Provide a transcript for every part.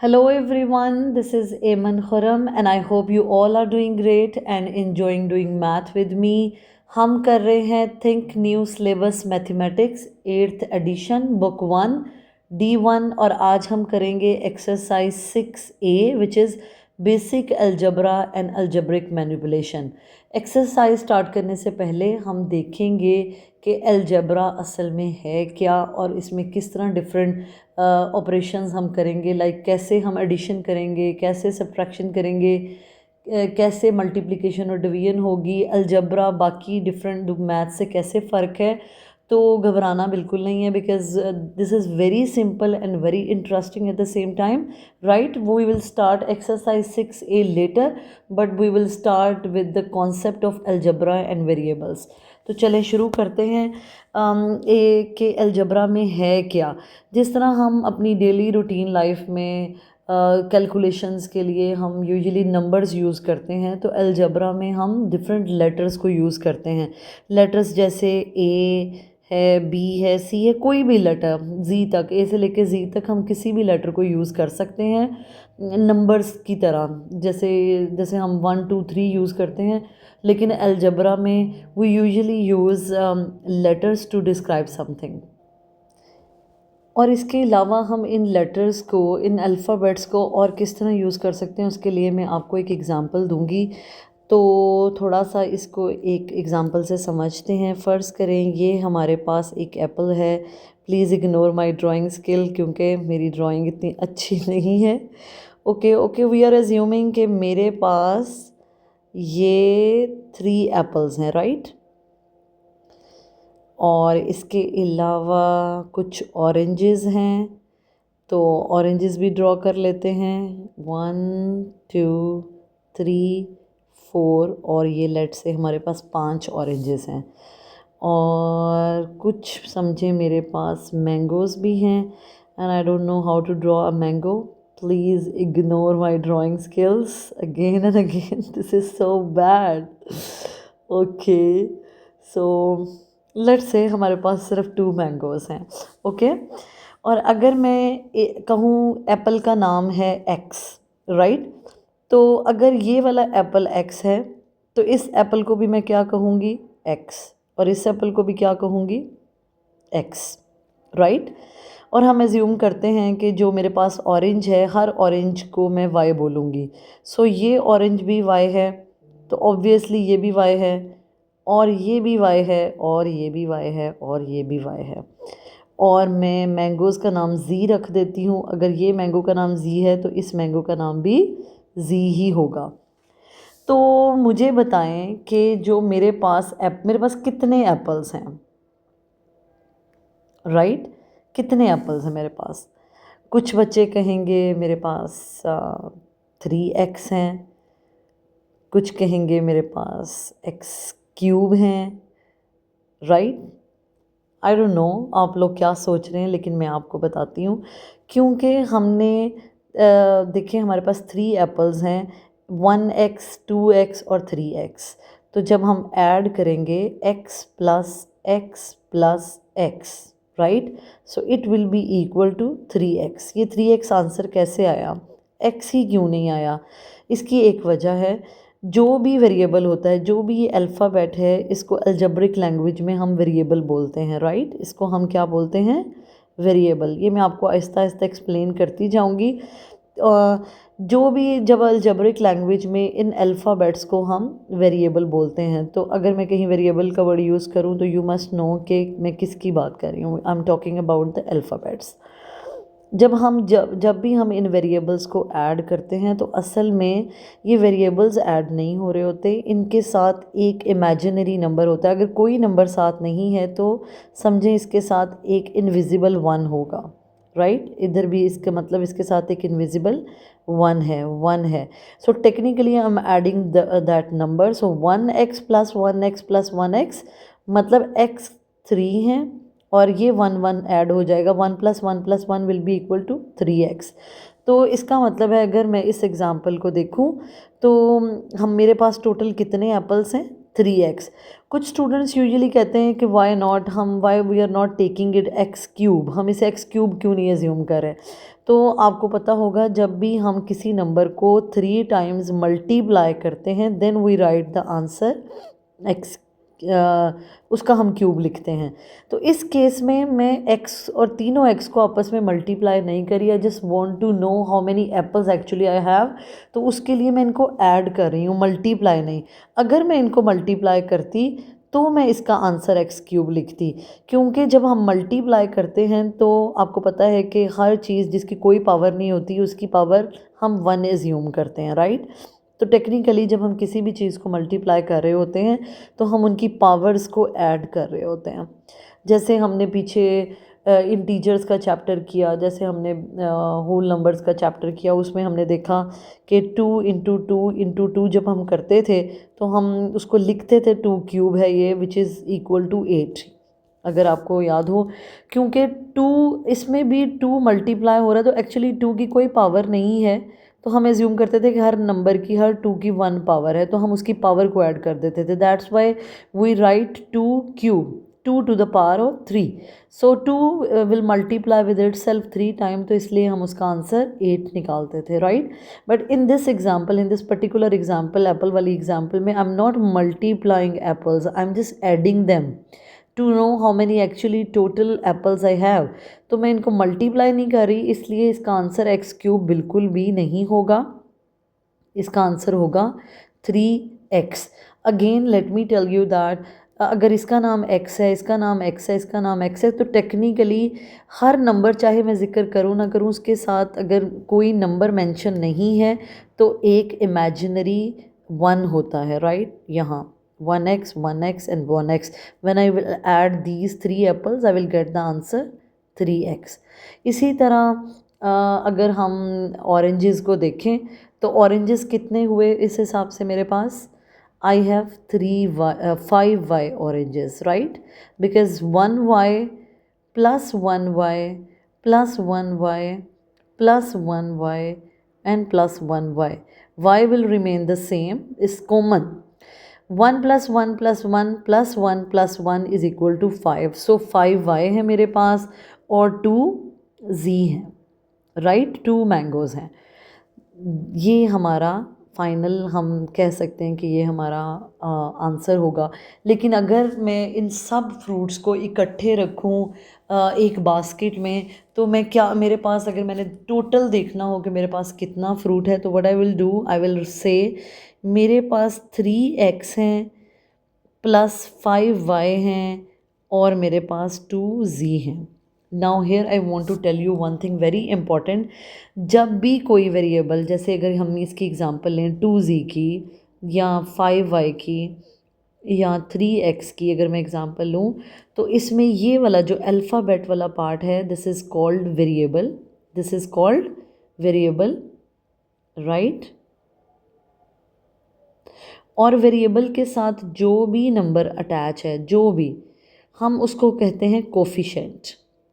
Hello everyone, this is Ayman Khurram and I hope you all are doing great and enjoying doing math with me. हम कर रहे हैं think new syllabus mathematics 8th addition book 1 D1 और आज हम करेंगे exercise 6A which is basic algebra and algebraic manipulation. Exercise start करने से पहले हम देखेंगे कि अलजबरा असल में है क्या और इसमें किस तरह डिफरेंट ऑपरेशंस हम करेंगे, लाइक कैसे हम एडिशन करेंगे, कैसे सब्ट्रैक्शन करेंगे, कैसे मल्टीप्लिकेशन और डिवीजन होगी, अलजबरा बाकी डिफरेंट मैथ से कैसे फ़र्क है। तो घबराना बिल्कुल नहीं है because this is very simple and very interesting at the same time, right. We will start exercise 6A later but we will start with the concept of algebra and variables. तो चलें शुरू करते हैं। ए के अलजबरा में है क्या। जिस तरह हम अपनी डेली रूटीन लाइफ में कैलकुलेशंस के लिए हम यूजुअली नंबर्स यूज़ करते हैं, तो अलजबरा में हम डिफरेंट लेटर्स को यूज़ करते हैं। लेटर्स जैसे ए है, बी है, सी है, कोई भी लेटर जी तक, ए से लेके जी तक हम किसी भी लेटर को यूज़ कर सकते हैं नंबर्स की तरह। जैसे जैसे हम 1 2 3 यूज़ करते हैं, लेकिन अलजबरा में we usually use letters to describe something. और इसके अलावा हम इन लेटर्स को, इन अल्फ़ाबेट्स को और किस तरह यूज़ कर सकते हैं उसके लिए मैं आपको एक एग्ज़ाम्पल दूंगी। तो थोड़ा सा इसको एक एग्ज़ाम्पल से समझते हैं। फ़र्ज़ करें ये हमारे पास एक एप्पल है। Please ignore my drawing skill क्योंकि मेरी ड्राइंग इतनी अच्छी नहीं है। Okay okay, we are assuming कि मेरे पास ये 3 एप्पल्स हैं, राइट। और इसके अलावा कुछ ऑरेंजेस हैं, तो ऑरेंजेस भी ड्रॉ कर लेते हैं। 1 2 3 4 और ये लेट से हमारे पास 5 ऑरेंजेस हैं। और कुछ समझे मेरे पास मैंगोज़ भी हैं and I don't know how to draw a mango. Please ignore my drawing skills again and again, this is so bad. Okay, so let's say हमारे पास सिर्फ 2 मैंगोज़ हैं, ओके। और अगर मैं कहूँ एप्पल का नाम है एक्स, राइट। तो अगर ये वाला एप्पल एक्स है तो इस एप्पल को भी मैं क्या कहूँगी, एक्स, और इस एप्पल को भी क्या कहूँगी, एक्स, राइट। और हम एज्यूम करते हैं कि जो मेरे पास ऑरेंज है, हर ऑरेंज को मैं वाई बोलूँगी। सो ये ऑरेंज भी वाई है, तो ऑब्वियसली ये भी वाई है, और ये भी वाई है, और ये भी वाई है, और ये भी वाई है। और मैं मैंगोज़ का नाम जी रख देती हूँ। अगर ये मैंगो का नाम जी है तो इस मैंगो का नाम भी जी ही होगा। तो मुझे बताएं कि जो मेरे पास कितने एप्पल्स हैं, राइट। कितने एप्पल्स हैं मेरे पास। कुछ बच्चे कहेंगे मेरे पास 3x हैं, कुछ कहेंगे मेरे पास x³ हैं, राइट। आई डोंट नो आप लोग क्या सोच रहे हैं, लेकिन मैं आपको बताती हूँ। क्योंकि हमने देखिए हमारे पास 3 एप्पल्स हैं, 1x 2x और 3x। तो जब हम ऐड करेंगे x plus x plus x, right, so it will be equal to 3x। ये 3x आंसर कैसे आया, x ही क्यों नहीं आया। इसकी एक वजह है, जो भी वेरिएबल होता है, जो भी ये अल्फ़ाबेट है, इसको अलजब्रिक लैंग्वेज में हम वेरिएबल बोलते हैं, राइट। इसको हम क्या बोलते हैं, वेरिएबल। ये मैं आपको आहिस्ता आहिस्ता एक्सप्लेन करती जाऊंगी। जो भी जब अलजब्रिक लैंग्वेज में इन अल्फ़ाबेट्स को हम वेरिएबल बोलते हैं, तो अगर मैं कहीं वेरिएबल का वर्ड यूज़ करूँ तो यू मस्ट नो कि मैं किसकी बात कर रही हूँ। आई am talking about the alphabets. जब भी हम इन वेरिएबल्स को ऐड करते हैं तो असल में ये वेरिएबल्स ऐड नहीं हो रहे होते, इनके साथ एक इमेजिनरी नंबर होता है। अगर कोई नंबर साथ नहीं है तो समझें इसके साथ एक इनविजिबल 1 होगा, राइट। इधर भी इसका मतलब इसके साथ एक इनविजिबल 1 है। So technically I am adding that number. So 1x plus 1x plus 1x मतलब x3 हैं, और ये 1 ऐड हो जाएगा। 1 plus 1 plus 1 will be equal to 3x। तो इसका मतलब है अगर मैं इस एग्ज़ाम्पल को देखूं तो हम मेरे पास टोटल कितने एप्पल्स हैं, 3x। कुछ स्टूडेंट्स यूजुअली कहते हैं कि why we are not taking it x cube, हम इसे एक्स क्यूब क्यों नहीं एज्यूम करें। तो आपको पता होगा जब भी हम किसी नंबर को 3 टाइम्स मल्टीप्लाई करते हैं then we write the answer x, उसका हम क्यूब लिखते हैं। तो इस केस में मैं x और तीनों x को आपस में मल्टीप्लाई नहीं करी, I just want to know how many apples actually I have, तो उसके लिए मैं इनको ऐड कर रही हूँ, मल्टीप्लाई नहीं। अगर मैं इनको मल्टीप्लाई करती तो मैं इसका आंसर एक्स क्यूब लिखती, क्योंकि जब हम मल्टीप्लाई करते हैं तो आपको पता है कि हर चीज़ जिसकी कोई पावर नहीं होती उसकी पावर हम 1 एज्यूम करते हैं, राइट। तो टेक्निकली जब हम किसी भी चीज़ को मल्टीप्लाई कर रहे होते हैं तो हम उनकी पावर्स को ऐड कर रहे होते हैं। जैसे हमने पीछे इंटीजर्स का चैप्टर किया, जैसे हमने होल नंबर्स का चैप्टर किया, उसमें हमने देखा कि 2 इंटू टू इंटू टू जब हम करते थे तो हम उसको लिखते थे 2 क्यूब है ये, विच इज़ इक्वल टू 8, अगर आपको याद हो। क्योंकि 2 इसमें भी 2 मल्टीप्लाई हो रहा है तो एक्चुअली 2 की कोई पावर नहीं है, तो हम एज्यूम करते थे कि हर नंबर की, हर 2 की 1 पावर है, तो हम उसकी पावर को ऐड कर देते थे। That's why we write 2 cube, 2 to the power of 3। So 2 will multiply with itself 3 time, तो इसलिए हम उसका आंसर 8 निकालते थे, right. But in this example, in this particular example, apple वाली एग्जाम्पल में I am not multiplying apples, I am just adding them to know how many actually total apples I have. तो मैं इनको multiply नहीं कर रही, इसलिए इसका आंसर एक्स क्यूब बिल्कुल भी नहीं होगा, इसका आंसर होगा 3x। Again let me tell you that अगर इसका नाम x है, इसका नाम x है, इसका नाम x है, तो टेक्निकली हर नंबर, चाहे मैं जिक्र करूँ ना करूँ, उसके साथ अगर कोई नंबर मेंशन नहीं है तो एक इमेजिनरी 1 होता है, राइट। यहाँ 1x 1x and 1x, when I will add these 3 apples I will get the answer 3x। इसी तरह अगर हम ऑरेंजेस को देखें तो ऑरेंजेस कितने हुए इस हिसाब से मेरे पास, I have 5y oranges, right, because 1y plus 1y plus 1y plus 1y and plus 1y, y will remain the same, is common। 1 plus 1 plus 1 plus 1 plus 1 is equal to 5, so 5y है मेरे पास और 2 z है, right, 2 mangoes हैं। ये हमारा final, हम कह सकते हैं कि ये हमारा आंसर होगा। लेकिन अगर मैं इन सब फ्रूट्स को इकट्ठे रखूं एक बास्केट में, तो मैं क्या, मेरे पास अगर मैंने टोटल देखना हो कि मेरे पास कितना फ्रूट है, तो what I will do, I will say मेरे पास 3x हैं प्लस 5y हैं और मेरे पास 2z हैं। Now here I want to tell you one thing very important. जब भी कोई वेरिएबल, जैसे अगर हम इसकी एग्जांपल लें 2z की या 5y की या 3x की, अगर मैं एग्जांपल लूँ, तो इसमें ये वाला जो अल्फ़ाबेट वाला पार्ट है, this is called variable, this is called variable, right. और वेरिएबल के साथ जो भी नंबर अटैच है, जो भी, हम उसको कहते हैं coefficient,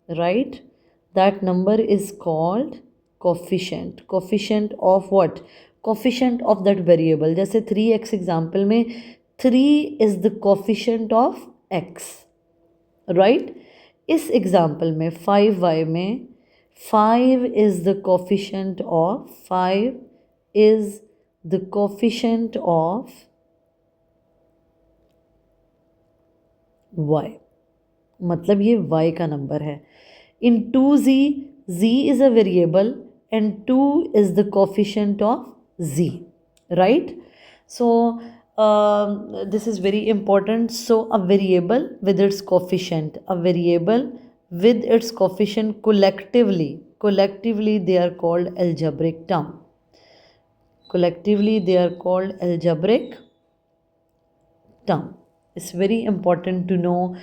right. That number is called coefficient. Coefficient of what, coefficient of that variable. जैसे 3x एग्जाम्पल में 3 is the coefficient of x, right. इस एग्जाम्पल में 5y में 5 is the coefficient of, 5 is the coefficient of y, मतलब ये y का number है। इन 2z, z is a variable and 2 is the coefficient of z, right? So this is very important. So a variable with its coefficient, a variable with its coefficient collectively they are called algebraic term. Collectively they are called algebraic term. It's very important to know,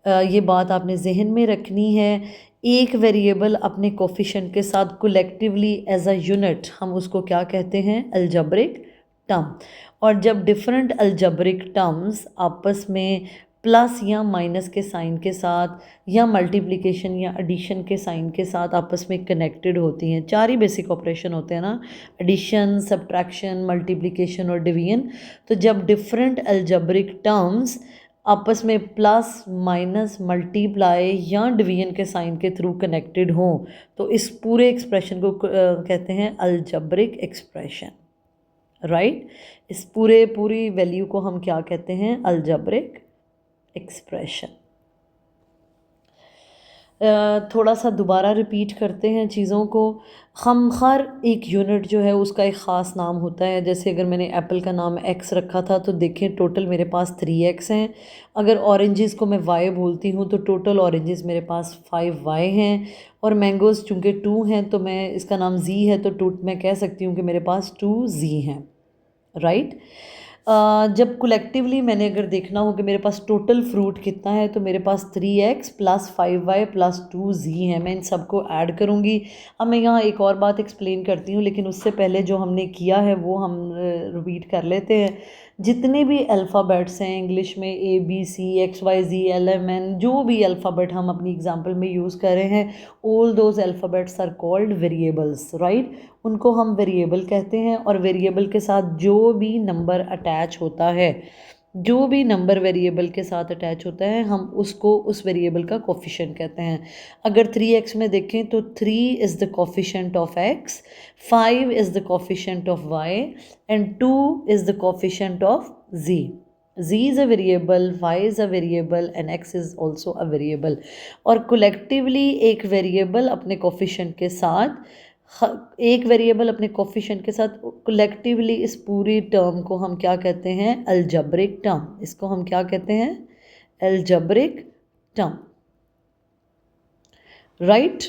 ये बात आपने जहन में रखनी है। एक variable अपने coefficient के साथ कोलेक्टिवली एज अ यूनिट, हम उसको क्या कहते हैं, अलजेब्रिक टर्म। और जब डिफरेंट अलजेब्रिक टर्म्स आपस में प्लस या माइनस के साइन के साथ या मल्टीप्लिकेशन या एडिशन के साइन के साथ आपस में कनेक्टेड होती हैं। 4 ही बेसिक ऑपरेशन होते हैं ना, एडिशन, सब्ट्रैक्शन, मल्टीप्लिकेशन और डिवीजन। तो जब डिफरेंट अलजेब्रिक टर्म्स आपस में प्लस माइनस मल्टीप्लाई या डिवीजन के साइन के थ्रू कनेक्टेड हों तो इस पूरे एक्सप्रेशन को कहते हैं अलजेब्रिक एक्सप्रेशन, राइट। इस पूरी वैल्यू को हम क्या कहते हैं? Algebraic expression. थोड़ा सा दोबारा रिपीट करते हैं चीज़ों को। हम हर एक यूनिट जो है उसका एक ख़ास नाम होता है। जैसे अगर मैंने एप्पल का नाम एक्स रखा था तो देखें टोटल मेरे पास 3x हैं। अगर ऑरेंजेस को मैं y बोलती हूँ तो टोटल ऑरेंजेस मेरे पास 5y हैं। और मैंगोज़ चूँकि 2 हैं तो मैं इसका नाम z है तो मैं कह सकती हूँ कि मेरे पास 2z हैं, राइट। जब कलेक्टिवली मैंने अगर देखना हो कि मेरे पास टोटल फ्रूट कितना है तो मेरे पास 3x plus 5y plus 2z है। मैं इन सबको ऐड करूँगी। अब मैं यहाँ एक और बात एक्सप्लेन करती हूँ, लेकिन उससे पहले जो हमने किया है वो हम रिपीट कर लेते हैं। जितने भी अल्फ़ाबेट्स हैं इंग्लिश में, ABCXYZLMN, जो भी अल्फ़ाबेट हम अपनी एग्जांपल में यूज़ कर रहे हैं, all those alphabets are called variables, right. उनको हम वेरिएबल कहते हैं। और वेरिएबल के साथ जो भी नंबर अटैच होता है, जो भी नंबर वेरिएबल के साथ अटैच होता है, हम उसको उस वेरिएबल का कोफिशिएंट कहते हैं। अगर 3x में देखें तो 3 is the coefficient of x, 5 is the coefficient of y and 2 is the coefficient of z. z is a variable, y is a variable and x is also a variable. और collectively एक variable अपने coefficient के साथ collectively इस पूरी term को हम क्या कहते हैं? Algebraic term. इसको हम क्या कहते हैं? Algebraic term, right.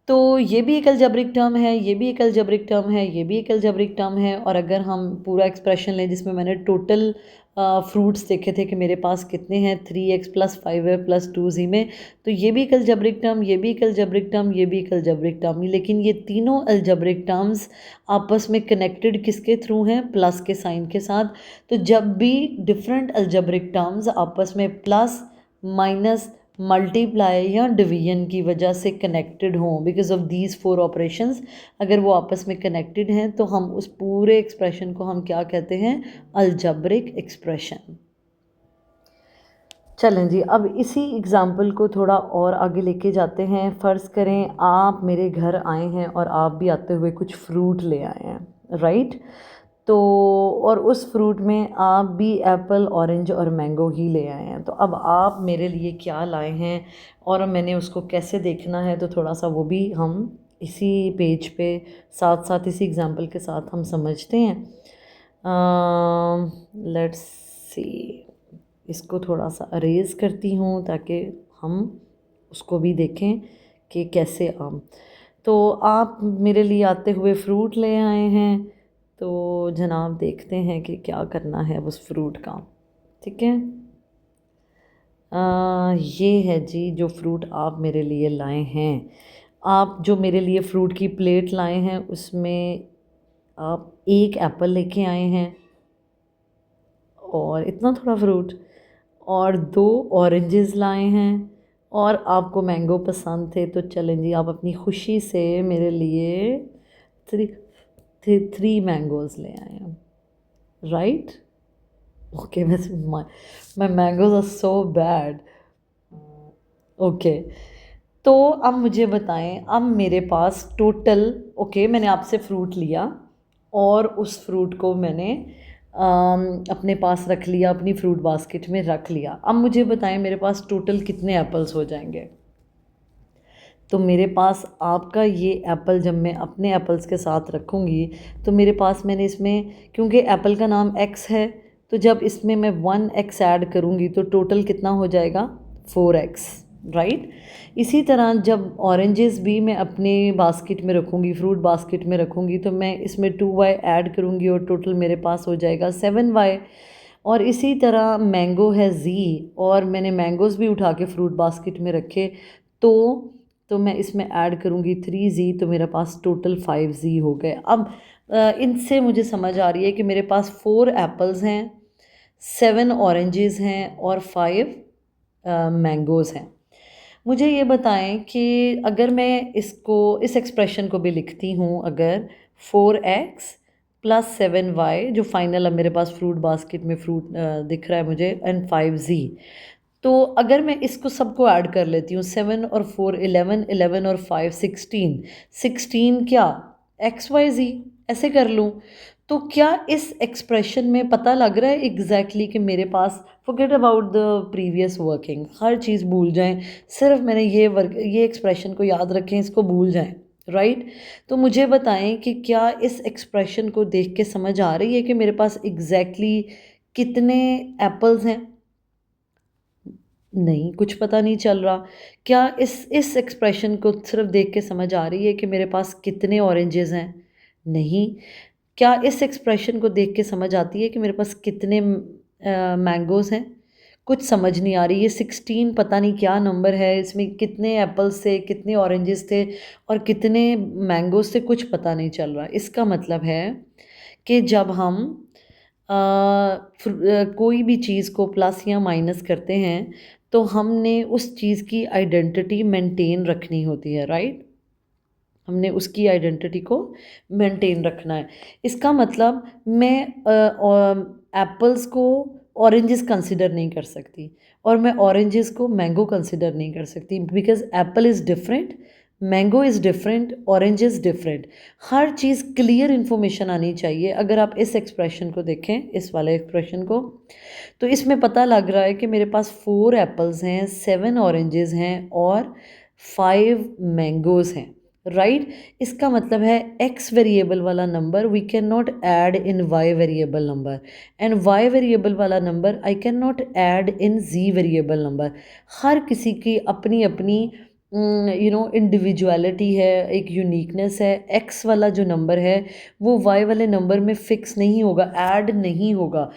तो ये भी एक अलजेब्रिक टर्म है, ये भी एक अलजेब्रिक टर्म है, ये भी एक अलजेब्रिक टर्म है। और अगर हम पूरा एक्सप्रेशन लें जिसमें मैंने टोटल फ्रूट्स देखे थे कि मेरे पास कितने हैं 3x plus 5y plus 2z में, तो ये भी एक अलजेब्रिक टर्म, ये भी एक अलजेब्रिक टर्म, ये भी एक अलजेब्रिक टर्म। लेकिन ये तीनों अलजेब्रिक टर्म्स आपस में कनेक्टेड किसके थ्रू हैं? प्लस के साइन के साथ। तो जब भी डिफरेंट अलजेब्रिक टर्म्स आपस में प्लस माइनस मल्टीप्लाई या डिवीजन की वजह से कनेक्टेड हों, बिकॉज ऑफ दीज 4 ऑपरेशंस, अगर वो आपस में कनेक्टेड हैं तो हम उस पूरे एक्सप्रेशन को हम क्या कहते हैं? Algebraic expression. चलें जी, अब इसी एग्ज़ाम्पल को थोड़ा और आगे लेके जाते हैं। फ़र्ज़ करें आप मेरे घर आए हैं और आप भी आते हुए कुछ फ्रूट ले आए हैं, राइट। तो और उस फ्रूट में आप भी एप्पल, ऑरेंज और मैंगो ही ले आए हैं। तो अब आप मेरे लिए क्या लाए हैं और मैंने उसको कैसे देखना है, तो थोड़ा सा वो भी हम इसी पेज पे साथ साथ इसी एग्ज़ाम्पल के साथ हम समझते हैं। लेट्स सी, इसको थोड़ा सा अरेज करती हूँ ताकि हम उसको भी देखें कि कैसे आम। तो आप मेरे लिए आते हुए फ्रूट ले आए हैं, तो जनाब देखते हैं कि क्या करना है उस फ्रूट का, ठीक है। ये है जी जो फ्रूट आप मेरे लिए लाए हैं। आप जो मेरे लिए फ्रूट की प्लेट लाए हैं उसमें आप 1 एप्पल लेके आए हैं और इतना थोड़ा फ्रूट, और 2 ऑरेंजेस लाए हैं, और आपको मैंगो पसंद थे तो चलें जी आप अपनी खुशी से मेरे लिए 3 मैंगोज़ ले आए हैं, right. Okay, my mangoes are so bad. Okay, तो अब मुझे बताएं, अब मेरे पास टोटल, ओके मैंने आपसे फ्रूट लिया और उस फ्रूट को मैंने अपने पास रख लिया, अपनी फ्रूट बास्केट में रख लिया। अब मुझे बताएं मेरे पास टोटल कितने एप्पल्स हो जाएंगे। तो मेरे पास आपका ये एप्पल जब मैं अपने एप्पल्स के साथ रखूँगी तो मेरे पास मैंने इसमें, क्योंकि एप्पल का नाम एक्स है, तो जब इसमें मैं 1x ऐड करूँगी तो टोटल कितना हो जाएगा? 4x, right. इसी तरह जब ऑरेंजेस भी मैं अपने बास्केट में रखूँगी, फ्रूट बास्केट में रखूँगी, तो मैं इसमें 2y ऐड करूँगी और टोटल मेरे पास हो जाएगा 7y। और इसी तरह मैंगो है z, और मैंने मैंगोज़ भी उठा के फ्रूट बास्केट में रखे, तो मैं इसमें ऐड करूँगी 3z, तो मेरे पास टोटल 5z हो गए। अब इनसे मुझे समझ आ रही है कि मेरे पास 4 एप्पल्स हैं, 7 ऑरेंजेस हैं और 5 मैंगोज़ हैं। मुझे ये बताएं कि अगर मैं इस एक्सप्रेशन को भी लिखती हूँ, अगर 4x प्लस 7y, जो फाइनल अब मेरे पास फ्रूट बास्केट में फ्रूट दिख रहा है मुझे, एंड 5z, तो अगर मैं इसको सबको ऐड कर लेती हूँ, 7 और 4 11, 11 और 5 16, 16 क्या XYZ ऐसे कर लूँ, तो क्या इस एक्सप्रेशन में पता लग रहा है एग्जैक्टली कि मेरे पास, forget about the previous working, हर चीज़ भूल जाएं, सिर्फ मैंने ये एक्सप्रेशन को याद रखें, इसको भूल जाएं, राइट। तो मुझे बताएं कि क्या इस एक्सप्रेशन को देख के समझ आ रही है कि मेरे पास एग्जैक्टली कितने एप्पल्स हैं? नहीं, कुछ पता नहीं चल रहा। क्या इस एक्सप्रेशन को सिर्फ देख के समझ आ रही है कि मेरे पास कितने ऑरेंजेस हैं? नहीं। क्या इस एक्सप्रेशन को देख के समझ आती है कि मेरे पास कितने मैंगोज़ हैं? कुछ समझ नहीं आ रही। ये 16 पता नहीं क्या नंबर है, इसमें कितने एप्पल्स थे, कितने ऑरेंजेस थे और कितने मैंगोज़ थे, कुछ पता नहीं चल रहा। इसका मतलब है कि जब हम कोई भी चीज़ को प्लस या माइनस करते हैं, तो हमने उस चीज़ की आइडेंटिटी मेंटेन रखनी होती है, राइट। हमने उसकी आइडेंटिटी को मेंटेन रखना है। इसका मतलब मैं एप्पल्स को ऑरेंजेस कंसिडर नहीं कर सकती और मैं ऑरेंजेस को मैंगो कंसिडर नहीं कर सकती, because Apple is different, mango is different, orange is different. Her cheese clear information आनी चाहिए। अगर आप इस एक्सप्रेशन को देखें, इस वाले एक्सप्रेशन को, तो इसमें पता लग रहा है कि मेरे पास 4 एप्पल्स हैं, 7 ऑरेंजेस हैं और 5 मैंगोज़ हैं, राइट। इसका मतलब है x वेरिएबल वाला number we can not add in y variable number, and y variable वाला number I can not add in z variable number. हर किसी की अपनी अपनी इंडिविजुअलिटी है, एक यूनिकनेस है। x वाला जो नंबर है वो y वाले नंबर में फिक्स नहीं होगा, ऐड नहीं होगा।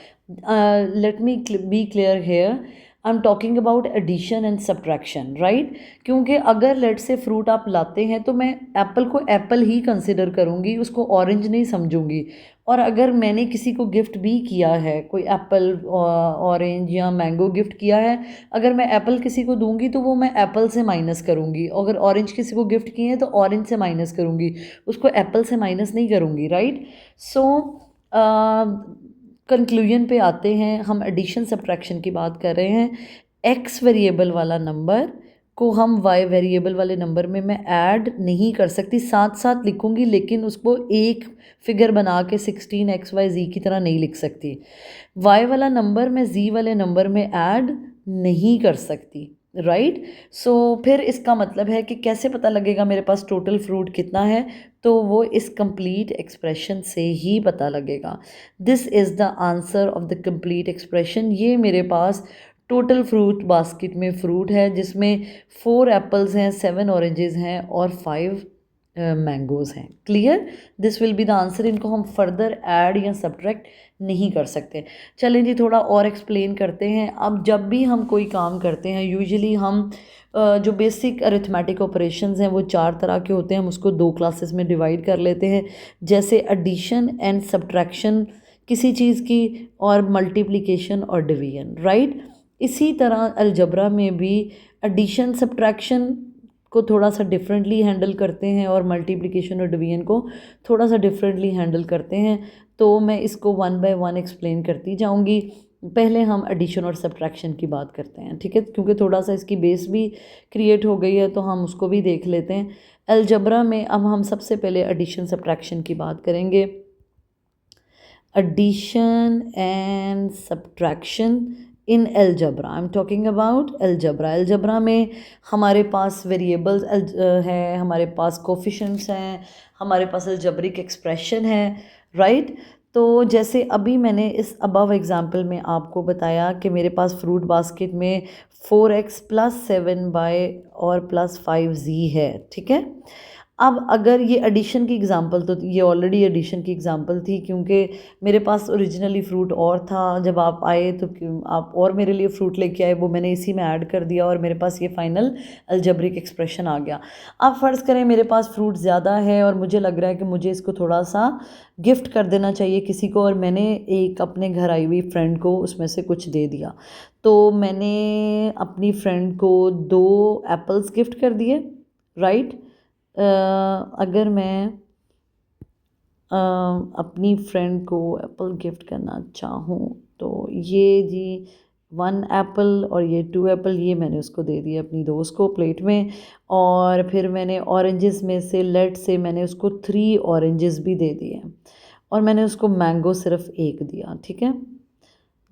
Let me be clear here, I am talking about addition and subtraction, right. क्योंकि अगर लेट से फ्रूट आप लाते हैं तो मैं एप्पल को एप्पल ही कंसिडर करूँगी, उसको ऑरेंज नहीं समझूंगी। और अगर मैंने किसी को गिफ्ट भी किया है, कोई एप्पल, ऑरेंज या मैंगो गिफ्ट किया है, अगर मैं एप्पल किसी को दूंगी तो वो मैं एप्पल से माइनस करूँगी। अगर ऑरेंज किसी को गिफ्ट किए हैं तो ऑरेंज से माइनस करूँगी, उसको एप्पल से माइनस नहीं करूँगी, राइट। सो कंक्लूजन पे आते हैं, हम एडिशन सब्ट्रैक्शन की बात कर रहे हैं। एक्स वेरिएबल वाला नंबर को हम वाई वेरिएबल वाले नंबर में मैं ऐड नहीं कर सकती, साथ साथ लिखूंगी, लेकिन उसको एक फिगर बना के 16 XYZ की तरह नहीं लिख सकती। वाई वाला नंबर मैं जी वाले नंबर में ऐड नहीं कर सकती, राइट। सो फिर इसका मतलब है कि कैसे पता लगेगा मेरे पास टोटल फ्रूट कितना है, तो वो इस कंप्लीट एक्सप्रेशन से ही पता लगेगा। This is the answer of the complete expression. ये मेरे पास टोटल फ्रूट बास्केट में फ्रूट है जिसमें 4 एप्पल्स हैं, 7 ऑरेंजेस हैं और 5 मैंगोज़ हैं। Clear, this will be the answer. इनको हम फर्दर ऐड या सब्ट्रैक्ट नहीं कर सकते। चलें जी, थोड़ा और एक्सप्लेन करते हैं। अब जब भी हम कोई काम करते हैं, यूजुअली हम जो बेसिक अरिथमेटिक ऑपरेशंस हैं वो 4 तरह के होते हैं, हम उसको 2 क्लासेस में डिवाइड कर लेते हैं, जैसे एडिशन एंड सब्ट्रैक्शन किसी चीज़ की, और मल्टीप्लिकेशन और डिवीजन, राइट। इसी तरह अलजबरा में भी एडिशन सब्ट्रैक्शन को थोड़ा सा डिफरेंटली हैंडल करते हैं और मल्टीप्लिकेशन और डिवीजन को थोड़ा सा डिफरेंटली हैंडल करते हैं। तो मैं इसको 1 बाय 1 एक्सप्लेन करती जाऊंगी। पहले हम एडिशन और सब्ट्रैक्शन की बात करते हैं, ठीक है, क्योंकि थोड़ा सा इसकी बेस भी क्रिएट हो गई है तो हम उसको भी देख लेते हैं। अलजबरा में अब हम सबसे पहले एडिशन सब्ट्रैक्शन की बात करेंगे। Addition and subtraction in algebra, I am talking about algebra. Algebra में हमारे पास वेरिएबल्स हैं, हमारे पास कोफिशेंट्स हैं, हमारे पास अलजबरिक एक्सप्रेशन है, राइट। तो जैसे अभी मैंने इस अबव एग्जांपल में आपको बताया कि मेरे पास फ्रूट बास्केट में 4x प्लस 7y और प्लस 5z है, ठीक है। अब अगर ये एडिशन की एग्ज़ाम्पल, तो ये ऑलरेडी एडिशन की एग्ज़ाम्पल थी, क्योंकि मेरे पास ओरिजिनली फ़्रूट और था, जब आप आए तो आप और मेरे लिए फ़्रूट लेके आए, वो मैंने इसी में ऐड कर दिया और मेरे पास ये फ़ाइनल अलजेब्रिक एक्सप्रेशन आ गया। अब फ़र्ज़ करें मेरे पास फ़्रूट ज़्यादा है और मुझे लग रहा है कि मुझे इसको थोड़ा सा गिफ्ट कर देना चाहिए किसी को, और मैंने एक अपने घर आई हुई फ्रेंड को उसमें से कुछ दे दिया। तो मैंने अपनी फ्रेंड को 2 एप्पल्स गिफ्ट कर दिए, राइट। अगर मैं अपनी फ्रेंड को एप्पल गिफ्ट करना चाहूँ तो ये जी 1 एप्पल और ये 2 एप्पल, ये मैंने उसको दे दिए अपनी दोस्त को प्लेट में। और फिर मैंने ऑरेंजेस में से लेट से मैंने उसको 3 ऑरेंजेस भी दे दिए, और मैंने उसको मैंगो सिर्फ 1 दिया, ठीक है।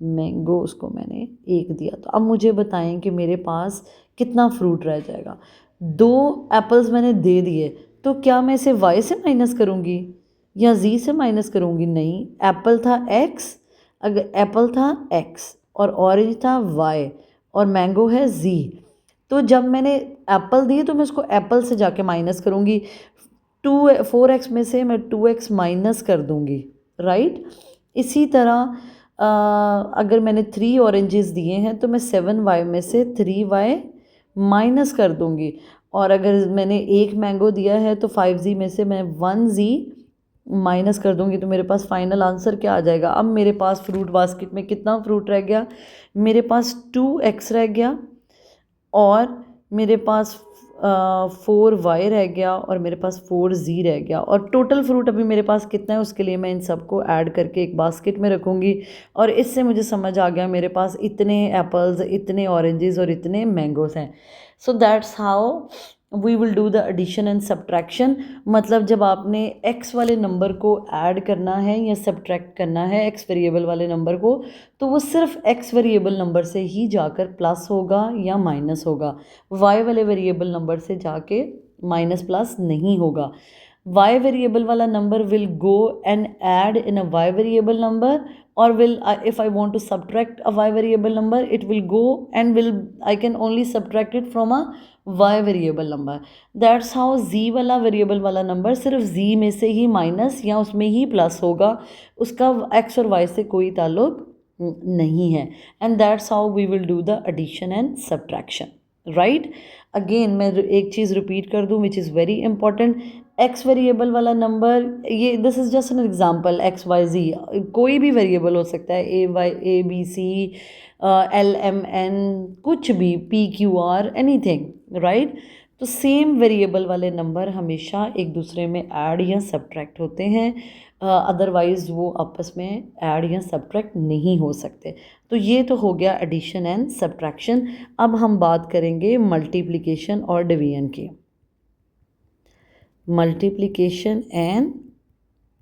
मैंगो उसको मैंने 1 दिया। तो अब मुझे बताएं कि मेरे पास कितना फ्रूट रह जाएगा। 2 एप्पल्स मैंने दे दिए, तो क्या मैं इसे वाई से माइनस करूँगी या जी से माइनस करूँगी? नहीं, एप्पल था एक्स, अगर एप्पल था एक्स और ऑरेंज था वाई और मैंगो है जी, तो जब मैंने एप्पल दिए तो मैं उसको एप्पल से जाके माइनस करूँगी। 4x में से मैं 2x माइनस कर दूँगी, राइट। इसी तरह अगर मैंने 3 ऑरेंजेस दिए हैं तो मैं 7y में से 3y माइनस कर दूँगी, और अगर मैंने 1 मैंगो दिया है तो 5z में से मैं 1z माइनस कर दूँगी। तो मेरे पास फाइनल आंसर क्या आ जाएगा? अब मेरे पास फ्रूट बास्केट में कितना फ्रूट रह गया? मेरे पास 2x रह गया, और मेरे पास 4y रह गया, और मेरे पास 4z रह गया, और टोटल फ्रूट अभी मेरे पास कितना है उसके लिए मैं इन सबको ऐड करके एक बास्केट में रखूँगी। और इससे मुझे समझ आ गया मेरे पास इतने एप्पल्स, इतने ऑरेंजेस और इतने मैंगोस हैं। So that's how we will do the addition and subtraction. मतलब जब आपने x वाले नंबर को ऐड करना है या सब्ट्रैक्ट करना है x वेरिएबल वाले नंबर को, तो वो सिर्फ x वेरिएबल नंबर से ही जाकर प्लस होगा या माइनस होगा, y वाले वेरिएबल नंबर से जाके माइनस प्लस नहीं होगा। y वेरिएबल वाला number will go and add in a y variable number, or will if I want to subtract a y variable number, it will go and will I can only subtract it from a y variable number. That's how z वाला variable वाला number सिर्फ z में से ही minus या उसमें ही plus होगा, उसका x और y से कोई ताल्लुक नहीं है। And that's how we will do the addition and subtraction, right. Again मैं एक चीज़ रिपीट कर दूँ which is very important. X variable वाला नंबर, ये this is just an example, x y z कोई भी वेरिएबल हो सकता है, a y a b c l m n, कुछ भी, p q r, anything, right. तो सेम वेरिएबल वाले नंबर हमेशा एक दूसरे में ऐड या सब्ट्रैक्ट होते हैं, अदरवाइज़ वो आपस में ऐड या सब्ट्रैक्ट नहीं हो सकते। तो ये तो हो गया एडिशन एंड सब्ट्रैक्शन। अब हम बात करेंगे मल्टीप्लिकेशन और डिवीजन की। Multiplication and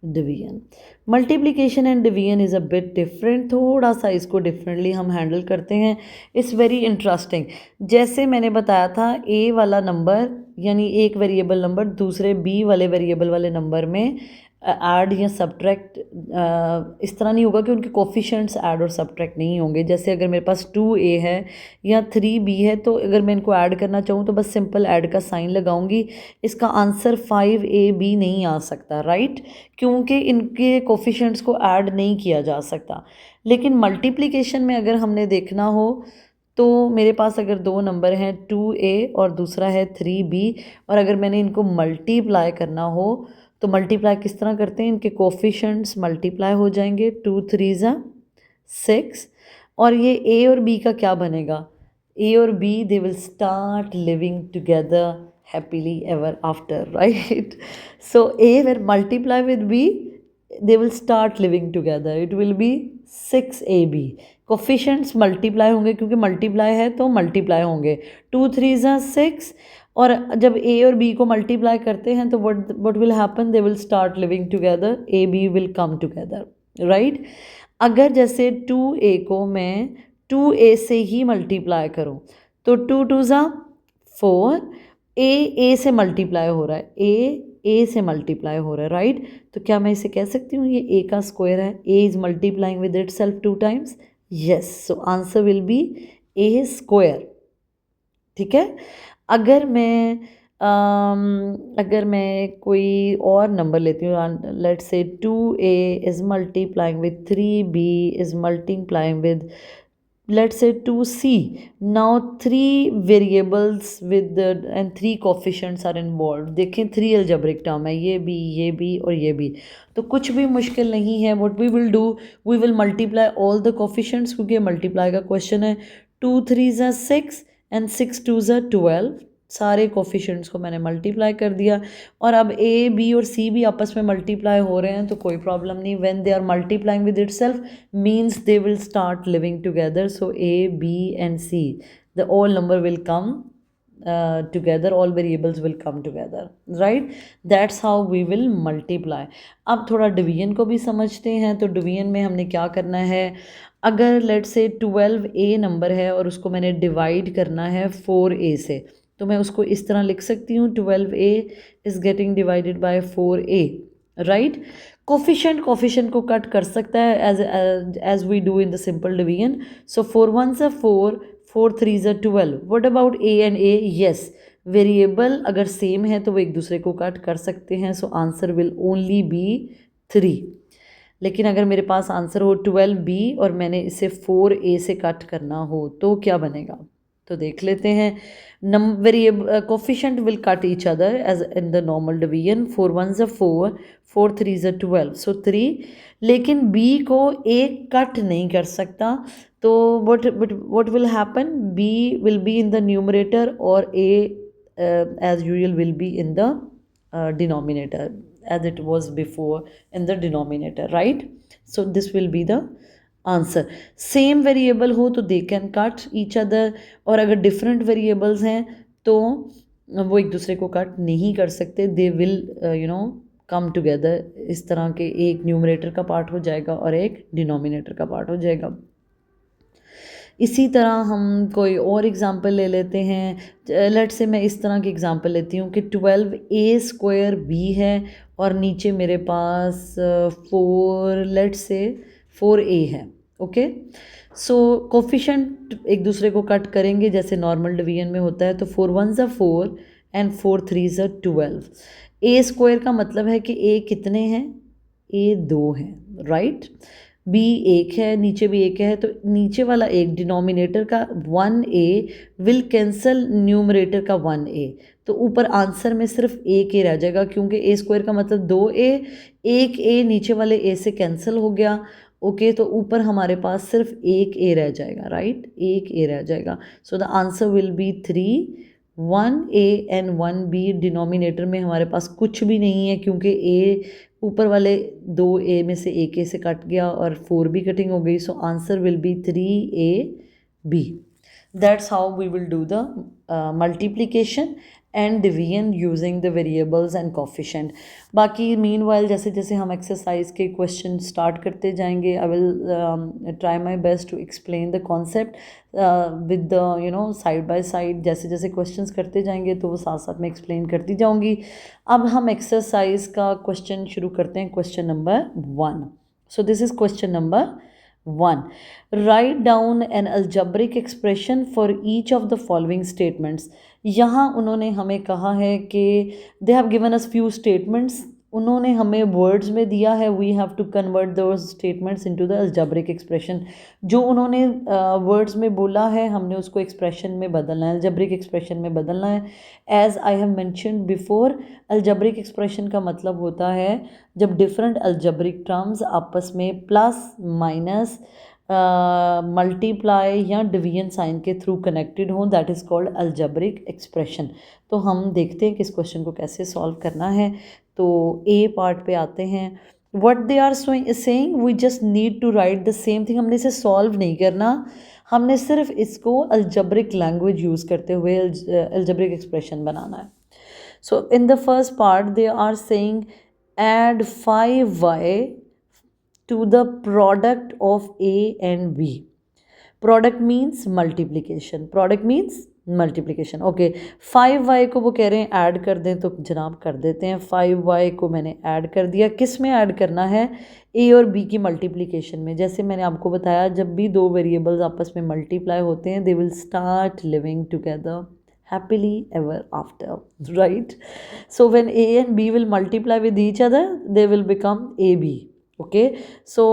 division, multiplication and division is a bit different, थोड़ा सा इसको डिफरेंटली हम हैंडल करते हैं। It's very interesting. जैसे मैंने बताया था, ए वाला नंबर यानी एक वेरिएबल नंबर दूसरे बी वाले वेरिएबल वाले नंबर में ऐड या सब्ट्रैक्ट इस तरह नहीं होगा कि उनके कोफिशिएंट्स ऐड और सब्ट्रैक्ट नहीं होंगे। जैसे अगर मेरे पास 2a है या 3b है, तो अगर मैं इनको ऐड करना चाहूँ तो बस सिंपल ऐड का साइन लगाऊंगी, इसका आंसर 5ab नहीं आ सकता, राइट, क्योंकि इनके कोफिशिएंट्स को ऐड नहीं किया जा सकता। लेकिन मल्टीप्लिकेशन में अगर हमने देखना हो तो मेरे पास अगर 2 नंबर हैं 2a और दूसरा है 3b, और अगर मैंने इनको मल्टीप्लाई करना हो तो मल्टीप्लाई किस तरह करते हैं, इनके कोफिशिएंट्स मल्टीप्लाई हो जाएंगे, 2 3 ज़ा 6, और ये a और b का क्या बनेगा, a और b they will start living together happily ever after, right? So a will multiply with b, they will start living together, it will be 6ab। Coefficients multiply होंगे क्योंकि मल्टीप्लाई है तो multiply होंगे, 2 3 ज़ा 6, और जब a और b को मल्टीप्लाई करते हैं तो what will happen, they will start living together, a b will come together, right? अगर जैसे 2a को मैं 2a से ही मल्टीप्लाई करूं तो 2 2 ज़ा 4, ए से मल्टीप्लाई हो रहा है, ए से मल्टीप्लाई हो रहा है, राइट। तो क्या मैं इसे कह सकती हूँ ये ए का स्क्वायर है, A is multiplying with it self 2 times, yes, so answer will B A square, ठीक है। अगर मैं अगर मैं कोई और नंबर लेती हूँ, let's say 2a is multiplying with 3b is multiplying with let's say 2c. Now three variables with the and three coefficients are involved. देखें थ्री algebraic term है, ये भी और ये भी, तो कुछ भी मुश्किल नहीं है. what we will do, we will multiply all the coefficients, क्योंकि मल्टीप्लाई का क्वेश्चन है. 2 3s are 6 and 6 2s are 12. सारे कोफिशेंट्स को मैंने मल्टीप्लाई कर दिया, और अब ए बी और सी भी आपस में मल्टीप्लाई हो रहे हैं तो कोई प्रॉब्लम नहीं. When they are multiplying with itself means they will start living together. So A B and C, the all number will come together, all variables will come together, right? That's how we will multiply. अब थोड़ा division को भी समझते हैं. तो division में हमने क्या करना है, अगर लेट्स से 12a नंबर है और उसको मैंने डिवाइड करना है 4a से, तो मैं उसको इस तरह लिख सकती हूँ, 12a is getting divided by 4a, right? Coefficient को कट कर सकता है as we do in the simple division. So 4 1s are 4, 4 3s are 12. What about a and a? Yes, variable अगर सेम है तो वो एक दूसरे को कट कर सकते हैं. So answer will only be 3. लेकिन अगर मेरे पास आंसर हो 12b और मैंने इसे 4a से कट करना हो तो क्या बनेगा, तो देख लेते हैं. Variable coefficient will cut each other as in the normal division. 4 1s are 4, 4 3s are 12, so 3. लेकिन b को a कट नहीं कर सकता, तो what will happen, b will be in the numerator और a as usual will be in the denominator as it was before in the denominator, right? So this will be the answer. Same variable हो तो they can cut each other, और अगर different variables हैं तो वो एक दूसरे को कट नहीं कर सकते. They will come together. इस तरह के एक न्यूमरेटर का पार्ट हो जाएगा और एक डिनोमिनेटर का पार्ट हो जाएगा. इसी तरह हम कोई और एग्ज़ाम्पल ले लेते हैं. लेट से मैं इस तरह की एग्ज़ाम्पल लेती हूँ कि 12a² है और नीचे मेरे पास 4 लेट से 4a है. ओके, सो कोफिशेंट एक दूसरे को कट करेंगे जैसे नॉर्मल डिवीजन में होता है. तो 4 1s are 4 and 4 3s are 12. a² का मतलब है कि a कितने हैं, a 2 हैं, राइट? b 1 है, नीचे भी 1 है, तो नीचे वाला एक डिनोमिनेटर का 1a विल कैंसल न्यूमरेटर का 1a, तो ऊपर आंसर में सिर्फ a रह जाएगा, क्योंकि a² का मतलब 2a, 1a नीचे वाले a से कैंसिल हो गया. ओके, तो ऊपर हमारे पास सिर्फ 1a रह जाएगा, राइट? 1a रह जाएगा. सो the answer will B 3. 1a and 1b. Denominator में हमारे पास कुछ भी नहीं है, क्योंकि a ऊपर वाले 2a में से 1a से कट गया और 4 भी कटिंग हो गई. So answer will be 3ab. That's how we will do the multiplication and division using the variables and coefficient. बाकी मीन वाइल जैसे जैसे हम एक्सरसाइज के क्वेश्चन स्टार्ट करते जाएंगे, I will try my best to explain the concept with the side by side. जैसे जैसे questions करते जाएंगे तो वो साथ साथ में एक्सप्लेन करती जाऊंगी. अब हम एक्सरसाइज का क्वेश्चन शुरू करते हैं. Question number 1. So this is question number 1. Write down an algebraic expression for each of the following statements. यहाँ उन्होंने हमें कहा है कि they have given us few statements. उन्होंने हमें वर्ड्स में दिया है, we have to convert those statements into the algebraic expression. जो उन्होंने वर्ड्स में बोला है हमने उसको एक्सप्रेशन में बदलना है, algebraic एक्सप्रेशन में बदलना है. As I have mentioned before, algebraic expression का मतलब होता है जब डिफरेंट algebraic टर्म्स आपस में प्लस माइनस मल्टीप्लाई या डिवीजन साइन के थ्रू कनेक्टेड हों, that is called algebraic expression. तो हम देखते हैं कि इस क्वेश्चन को कैसे सॉल्व करना है. तो ए पार्ट पे आते हैं. What they are saying, we just need to write the same thing. हमने इसे सॉल्व नहीं करना, हमने सिर्फ इसको अलजेब्रिक लैंग्वेज यूज़ करते हुए अलजेब्रिक एक्सप्रेशन बनाना है. So in the first part they are saying add 5y to the product of A and B. Product means multiplication. Product means multiplication. Okay, 5y को वो कह रहे हैं ऐड कर दें, तो जनाब कर देते हैं. 5y को मैंने ऐड कर दिया. किस में ऐड करना है? A और B की मल्टीप्लिकेशन में. जैसे मैंने आपको बताया, जब भी दो वेरिएबल्स आपस में मल्टीप्लाई होते हैं, दे will start living together, happily ever after, right? So when a and b will multiply with each other, they will become ab. okay, so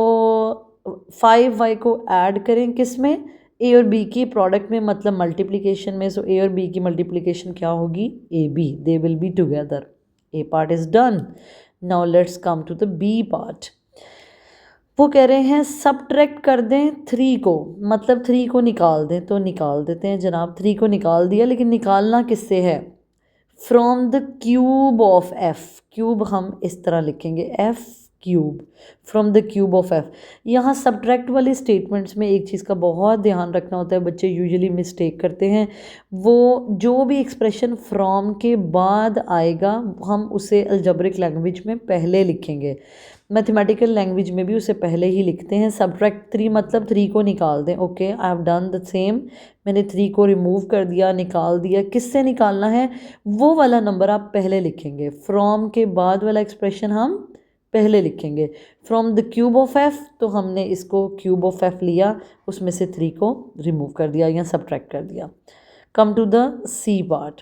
5y को ऐड करें किस में, ए और बी की प्रोडक्ट में, मतलब मल्टीप्लिकेशन में. सो ए और बी की मल्टीप्लिकेशन क्या होगी, A B. They will be together. A part is done. Now let's come to the B part. वो कह रहे हैं सब्ट्रैक्ट कर दें 3 को, मतलब 3 को निकाल दें. तो निकाल देते हैं जनाब. 3 को निकाल दिया, लेकिन निकालना किससे है, from the cube of F. Cube हम इस तरह लिखेंगे, F cube, from the cube of F. यहाँ सब्ट्रैक्ट वाले स्टेटमेंट्स में एक चीज़ का बहुत ध्यान रखना होता है, बच्चे यूजुअली मिस्टेक करते हैं. वो जो भी एक्सप्रेशन फ्रॉम के बाद आएगा हम उसे अलजेब्रिक लैंग्वेज में पहले लिखेंगे, मैथमेटिकल लैंग्वेज में भी उसे पहले ही लिखते हैं. सब्ट्रैक्ट 3 मतलब 3 को निकाल दें. Okay, I have done the same. मैंने 3 को रिमूव कर दिया, निकाल दिया. किससे निकालना है, वो वाला नंबर आप पहले लिखेंगे. फ्रॉम के बाद वाला एक्सप्रेशन हम पहले लिखेंगे. From the cube of F, तो हमने इसको क्यूब ऑफ एफ लिया, उसमें से 3 को रिमूव कर दिया या सब्ट्रैक्ट कर दिया. Come to the C part.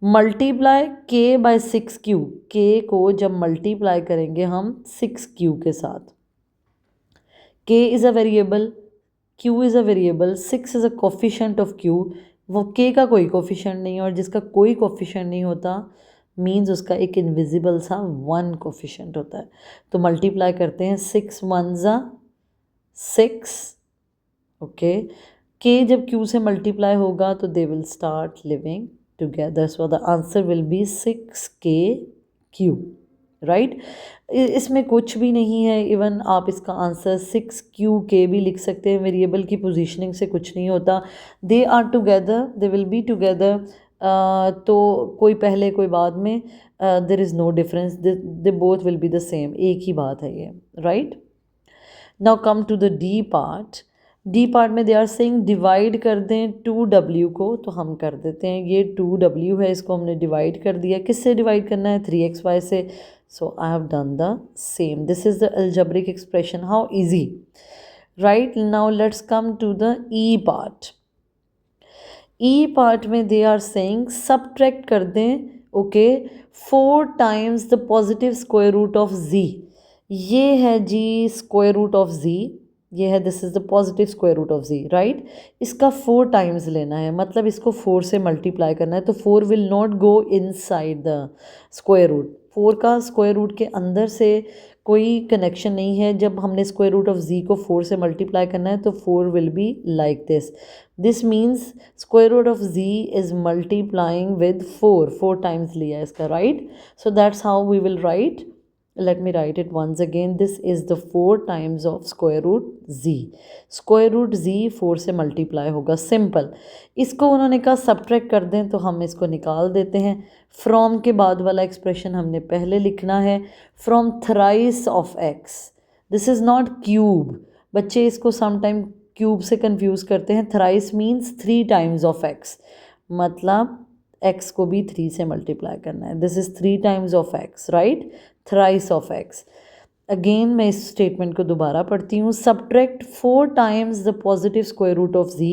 Multiply के बाय 6q. के को जब मल्टीप्लाई करेंगे हम 6q के साथ, k is a variable, q is a variable, 6 is a coefficient of q. वो k का कोई कोफिशेंट नहीं है, और जिसका कोई कोफिशेंट नहीं होता मीन्स उसका एक इनविजिबल सा 1 कोफिशेंट होता है. तो मल्टीप्लाई करते हैं, 6 1 ज़ा 6. ओके, k जब q से मल्टीप्लाई होगा तो दे will start living together. So the answer will be 6kq, right? इसमें कुछ भी नहीं है. इवन आप इसका आंसर 6qk भी लिख सकते हैं. वेरिएबल की पोजीशनिंग से कुछ नहीं होता. They are together, they will be together. तो कोई पहले कोई बाद में, there is no difference. They both will be the same. एक ही बात है ये, right? Now come to the D part. D part में दे आर सेइंग डिवाइड कर दें 2w को, तो हम कर देते हैं. ये 2w है, इसको हमने डिवाइड कर दिया. किससे डिवाइड करना है, 3xy से. So I have done the same. This is the algebraic expression. How easy, right? Now let's come to the E part. E part में दे आर सेइंग सब्ट्रैक्ट कर दें, okay, 4 times the positive square root of z. ये है z square root of z, ये है, this is the positive square root of z, right? इसका 4 times लेना है, मतलब इसको 4 से मल्टीप्लाई करना है. तो 4 will not go inside the square root. 4 का स्क्वायर रूट के अंदर से कोई कनेक्शन नहीं है. जब हमने स्क्वायर रूट ऑफ z को 4 से मल्टीप्लाई करना है तो 4 will be like this. This means square root of z is multiplying with 4 times लिया है इसका, right? So that's how we will write. Let me write it once again. This is the 4 times of square root z. Square root z 4 से multiply होगा. Simple. इसको उन्होंने कहा subtract कर दें, तो हम इसको निकाल देते हैं. फ्रॉम के बाद वाला एक्सप्रेशन हमने पहले लिखना है. From thrice of x. This is not cube. बच्चे इसको समटाइम क्यूब से कंफ्यूज करते हैं. Thrice means 3 times of x, मतलब x को भी 3 से मल्टीप्लाई करना है. This is 3 times of x, right? Thrice of x. Again मैं इस स्टेटमेंट को दोबारा पढ़ती हूँ. Subtract 4 times the positive square root of z.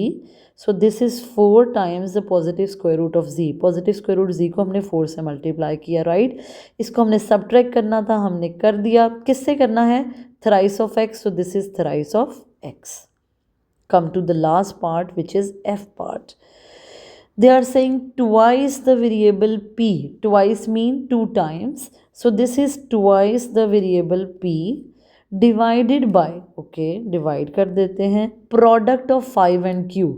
So this is 4 times the positive square root of z. Positive square root z को हमने 4 से multiply किया, राइट? इसको हमने सब्ट्रैक्ट करना था, हमने कर दिया. किससे करना है, thrice of x. So this is thrice of x. Come to the last part which is f part. They are saying twice the variable p. Twice mean 2 times. So this is twice the variable p divided by, okay, divide कर देते हैं, product of 5 and q.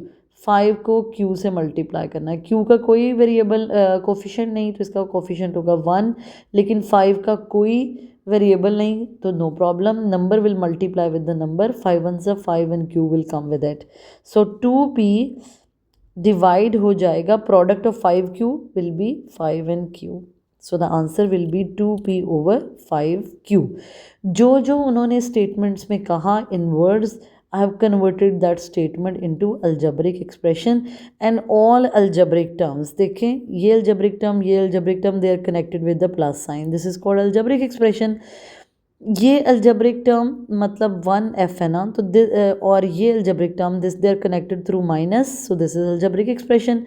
5 को q से multiply करना है. q का कोई variable coefficient नहीं, तो इसका कोफिशेंट होगा 1. लेकिन 5 का कोई वेरिएबल नहीं, तो no problem. Number will multiply with the number. 5 1 ज़ा 5 and q will come with it. So 2p divide हो जाएगा, product of 5q will be 5 and q. So the answer will be 2p over 5q. जो उन्होंने statements में कहा in words, I have converted that statement into algebraic expression and all algebraic terms. देखें, ये algebraic term, ये algebraic term, they are connected with the plus sign. This is called algebraic expression. ये algebraic term मतलब 1f है ना, तो और ये algebraic term this they are connected through minus. So this is algebraic expression.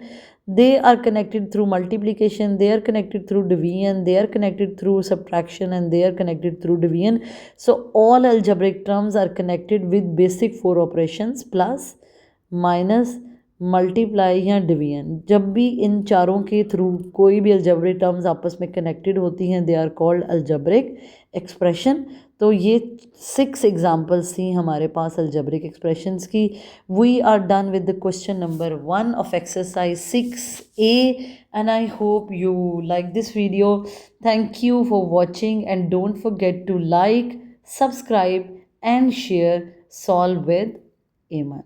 They are connected through multiplication, they are connected through division, they are connected through subtraction, and they are connected through division. So all algebraic terms are connected with basic four operations: plus, minus, multiply या division. जब भी इन चारों के through कोई भी algebraic terms आपस में connected होती हैं, they are called algebraic expression. तो ये 6 एग्जाम्पल्स थी हमारे पास अलजेब्रिक एक्सप्रेशंस की. We are done with the question number 1 of exercise 6A, and I hope you like this video. Thank you for watching, and don't forget to like, subscribe and share. Solve with Aman.